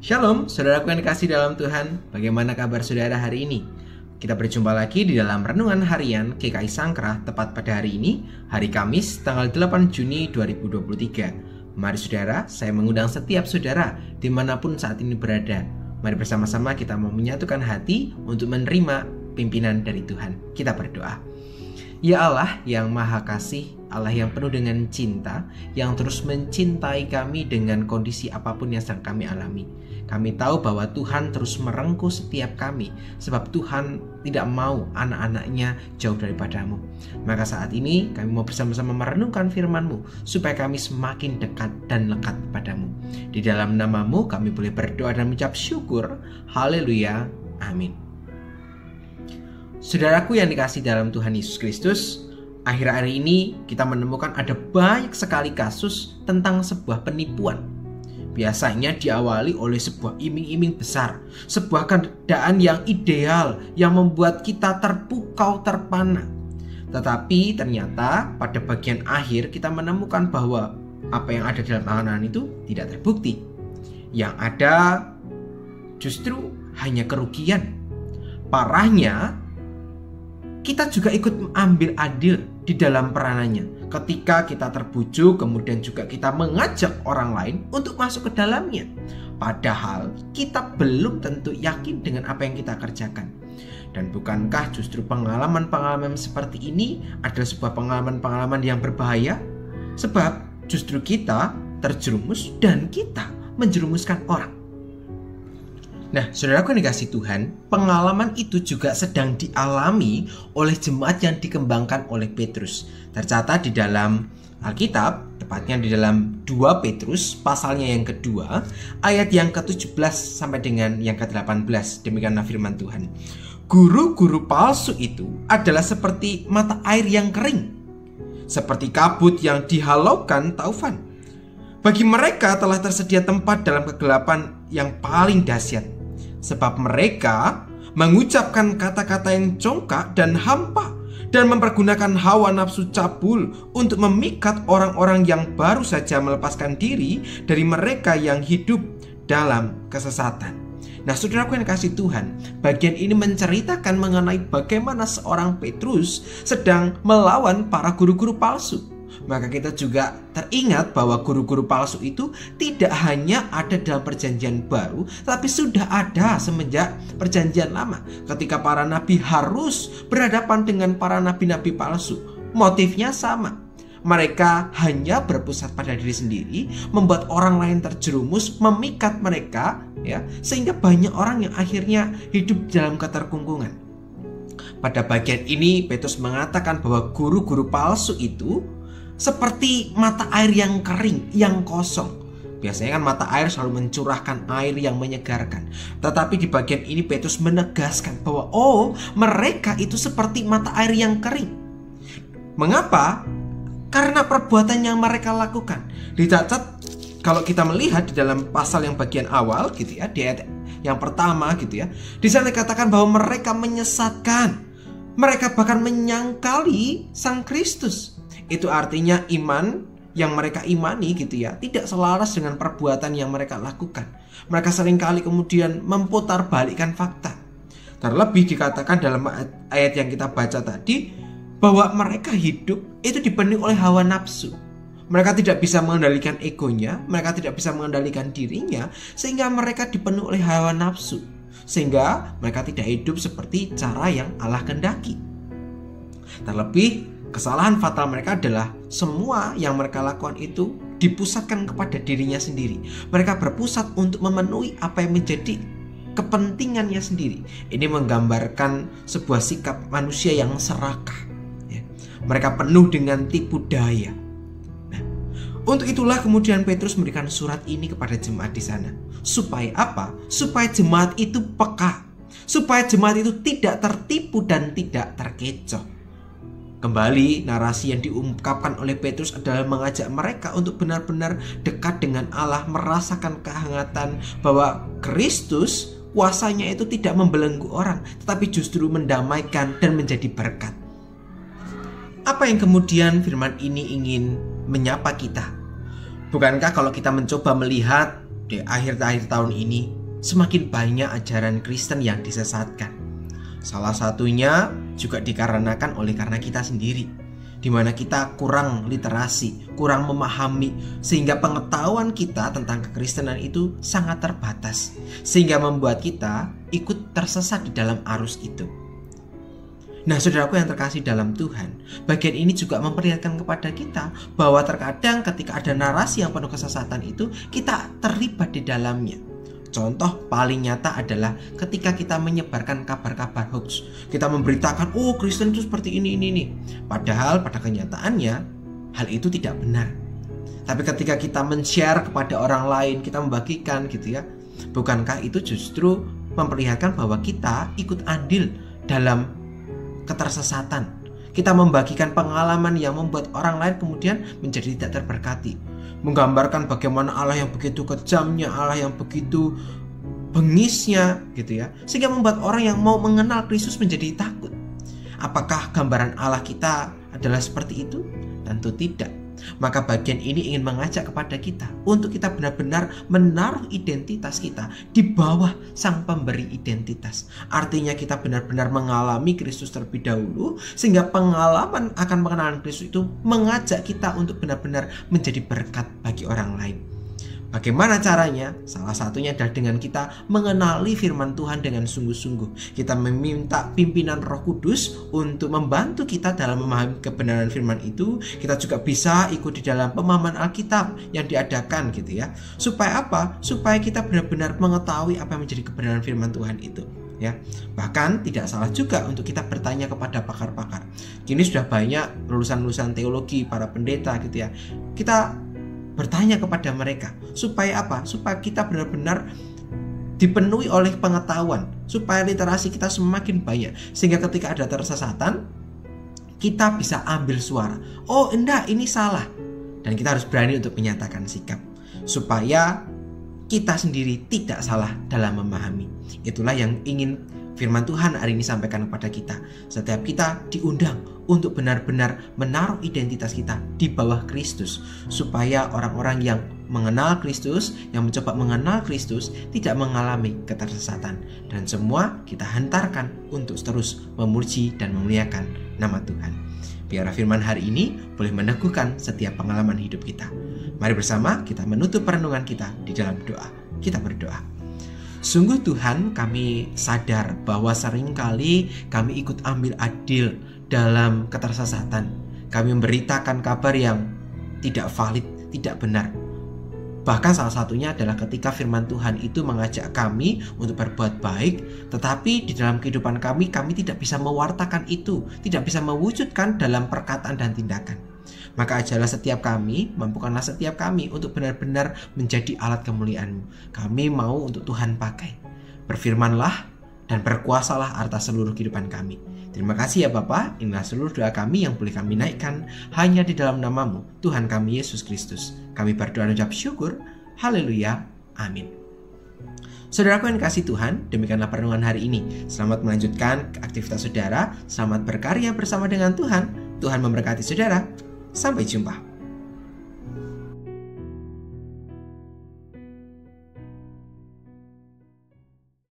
Shalom, saudaraku yang dikasih dalam Tuhan. Bagaimana kabar saudara hari ini? Kita berjumpa lagi di dalam Renungan Harian GKI Sangkrah tepat pada hari ini, hari Kamis, tanggal 8 Juni 2023. Mari saudara, saya mengundang setiap saudara dimanapun saat ini berada. Mari bersama-sama kita mau menyatukan hati untuk menerima pimpinan dari Tuhan. Kita berdoa. Ya Allah yang Maha Kasih, Allah yang penuh dengan cinta, yang terus mencintai kami dengan kondisi apapun yang sedang kami alami. Kami tahu bahwa Tuhan terus merengkuh setiap kami, sebab Tuhan tidak mau anak-anaknya jauh daripadamu. Maka saat ini kami mau bersama-sama merenungkan firman-Mu, supaya kami semakin dekat dan lekat kepadamu. Di dalam nama-Mu kami boleh berdoa dan mengucap syukur. Haleluya. Amin. Saudaraku yang dikasih dalam Tuhan Yesus Kristus, akhir-akhir ini kita menemukan ada banyak sekali kasus tentang sebuah penipuan. Biasanya diawali oleh sebuah iming-iming besar, sebuah keadaan yang ideal yang membuat kita terpukau terpana. Tetapi ternyata pada bagian akhir kita menemukan bahwa apa yang ada dalam angan-angan itu tidak terbukti. Yang ada justru hanya kerugian. Parahnya, kita juga ikut mengambil andil di dalam peranannya. Ketika kita terbujuk, kemudian juga kita mengajak orang lain untuk masuk ke dalamnya. Padahal kita belum tentu yakin dengan apa yang kita kerjakan. Dan bukankah justru pengalaman-pengalaman seperti ini adalah sebuah pengalaman-pengalaman yang berbahaya? Sebab justru kita terjerumus dan kita menjerumuskan orang. Nah, saudaraku yang dikasih Tuhan, pengalaman itu juga sedang dialami oleh jemaat yang dikembangkan oleh Petrus. Tercatat di dalam Alkitab, tepatnya di dalam 2 Petrus, pasalnya yang kedua, ayat yang ke-17 sampai dengan yang ke-18. Demikianlah firman Tuhan. Guru-guru palsu itu adalah seperti mata air yang kering, seperti kabut yang dihalaukan taufan. Bagi mereka telah tersedia tempat dalam kegelapan yang paling dahsyat. Sebab mereka mengucapkan kata-kata yang congkak dan hampa dan mempergunakan hawa nafsu cabul untuk memikat orang-orang yang baru saja melepaskan diri dari mereka yang hidup dalam kesesatan. Nah, saudaraku yang dikasih Tuhan, bagian ini menceritakan mengenai bagaimana seorang Petrus sedang melawan para guru-guru palsu. Maka kita juga teringat bahwa guru-guru palsu itu tidak hanya ada dalam perjanjian baru, tapi sudah ada semenjak perjanjian lama. Ketika para nabi harus berhadapan dengan para nabi-nabi palsu, motifnya sama. Mereka hanya berpusat pada diri sendiri, membuat orang lain terjerumus, memikat mereka, ya, sehingga banyak orang yang akhirnya hidup dalam keterkungkungan. Pada bagian ini Petrus mengatakan bahwa guru-guru palsu itu seperti mata air yang kering, yang kosong. Biasanya kan mata air selalu mencurahkan air yang menyegarkan. Tetapi di bagian ini Petrus menegaskan bahwa mereka itu seperti mata air yang kering. Mengapa? Karena perbuatan yang mereka lakukan. Dicatat kalau kita melihat di dalam pasal yang bagian awal gitu ya, di ayat yang pertama gitu ya, di sana dikatakan bahwa mereka menyesatkan. Mereka bahkan menyangkali Sang Kristus. Itu artinya iman yang mereka imani gitu ya, tidak selaras dengan perbuatan yang mereka lakukan. Mereka seringkali kemudian memutarbalikkan fakta. Terlebih dikatakan dalam ayat yang kita baca tadi, bahwa mereka hidup itu dipenuhi oleh hawa nafsu. Mereka tidak bisa mengendalikan egonya, mereka tidak bisa mengendalikan dirinya, sehingga mereka dipenuhi oleh hawa nafsu. Sehingga mereka tidak hidup seperti cara yang Allah kehendaki. Terlebih, kesalahan fatal mereka adalah semua yang mereka lakukan itu dipusatkan kepada dirinya sendiri. Mereka berpusat untuk memenuhi apa yang menjadi kepentingannya sendiri. Ini menggambarkan sebuah sikap manusia yang serakah. Mereka penuh dengan tipu daya. Nah, untuk itulah kemudian Petrus memberikan surat ini kepada jemaat di sana. Supaya apa? Supaya jemaat itu peka. Supaya jemaat itu tidak tertipu dan tidak terkecoh. Kembali, narasi yang diungkapkan oleh Petrus adalah mengajak mereka untuk benar-benar dekat dengan Allah, merasakan kehangatan bahwa Kristus kuasanya itu tidak membelenggu orang, tetapi justru mendamaikan dan menjadi berkat. Apa yang kemudian firman ini ingin menyapa kita? Bukankah kalau kita mencoba melihat di akhir-akhir tahun ini semakin banyak ajaran Kristen yang disesatkan. Salah satunya juga karena kita sendiri, di mana kita kurang literasi, kurang memahami, sehingga pengetahuan kita tentang kekristenan itu sangat terbatas, sehingga membuat kita ikut tersesat di dalam arus itu. Nah, saudaraku yang terkasih dalam Tuhan, bagian ini juga memperlihatkan kepada kita bahwa terkadang ketika ada narasi yang penuh kesesatan itu, kita terlibat di dalamnya. Contoh paling nyata adalah ketika kita menyebarkan kabar-kabar hoax. Kita memberitakan, oh Kristen itu seperti ini. Padahal pada kenyataannya, hal itu tidak benar. Tapi ketika kita men-share kepada orang lain, kita membagikan gitu ya, bukankah itu justru memperlihatkan bahwa kita ikut andil dalam ketersesatan? Kita membagikan pengalaman yang membuat orang lain kemudian menjadi tidak terberkati, menggambarkan bagaimana Allah yang begitu kejamnya, Allah yang begitu bengisnya gitu ya, sehingga membuat orang yang mau mengenal Kristus menjadi takut. Apakah gambaran Allah kita adalah seperti itu? Tentu tidak. Maka bagian ini ingin mengajak kepada kita untuk kita benar-benar menaruh identitas kita di bawah Sang Pemberi identitas. Artinya kita benar-benar mengalami Kristus terlebih dahulu, sehingga pengalaman akan pengenalan Kristus itu mengajak kita untuk benar-benar menjadi berkat bagi orang lain. Bagaimana caranya? Salah satunya adalah dengan kita mengenali firman Tuhan dengan sungguh-sungguh. Kita meminta pimpinan Roh Kudus untuk membantu kita dalam memahami kebenaran firman itu. Kita juga bisa ikut di dalam pemahaman Alkitab yang diadakan gitu ya. Supaya apa? Supaya kita benar-benar mengetahui apa yang menjadi kebenaran firman Tuhan itu. Ya, bahkan tidak salah juga untuk kita bertanya kepada pakar-pakar. Kini sudah banyak lulusan-lulusan teologi, para pendeta gitu ya. Kita bertanya kepada mereka, supaya apa? Supaya kita benar-benar dipenuhi oleh pengetahuan, supaya literasi kita semakin banyak, sehingga ketika ada tersesatan, kita bisa ambil suara. Oh enggak, ini salah. Dan kita harus berani untuk menyatakan sikap, supaya kita sendiri tidak salah dalam memahami. Itulah yang ingin firman Tuhan hari ini sampaikan kepada kita. Setiap kita diundang untuk benar-benar menaruh identitas kita di bawah Kristus, supaya orang-orang yang mengenal Kristus, yang mencoba mengenal Kristus, tidak mengalami ketersesatan. Dan semua kita hantarkan untuk terus memuji dan memuliakan nama Tuhan. Biarlah firman hari ini boleh meneguhkan setiap pengalaman hidup kita. Mari bersama kita menutup perenungan kita di dalam doa. Kita berdoa. Sungguh Tuhan, kami sadar bahwa seringkali kami ikut ambil adil dalam ketersesatan. Kami memberitakan kabar yang tidak valid, tidak benar. Bahkan salah satunya adalah ketika firman Tuhan itu mengajak kami untuk berbuat baik, tetapi di dalam kehidupan kami tidak bisa mewartakan itu, tidak bisa mewujudkan dalam perkataan dan tindakan. Maka ajarlah setiap kami, mampukanlah setiap kami untuk benar-benar menjadi alat kemuliaan-Mu. Kami mau untuk Tuhan pakai. Berfirmanlah dan berkuasalah atas seluruh kehidupan kami. Terima kasih ya Bapa, inilah seluruh doa kami yang boleh kami naikkan hanya di dalam nama-Mu, Tuhan kami Yesus Kristus. Kami berdoa dan ucap syukur. Haleluya. Amin. Saudaraku yang kasih Tuhan, demikianlah perenungan hari ini. Selamat melanjutkan aktivitas saudara. Selamat berkarya bersama dengan Tuhan. Tuhan memberkati saudara. Sampai jumpa.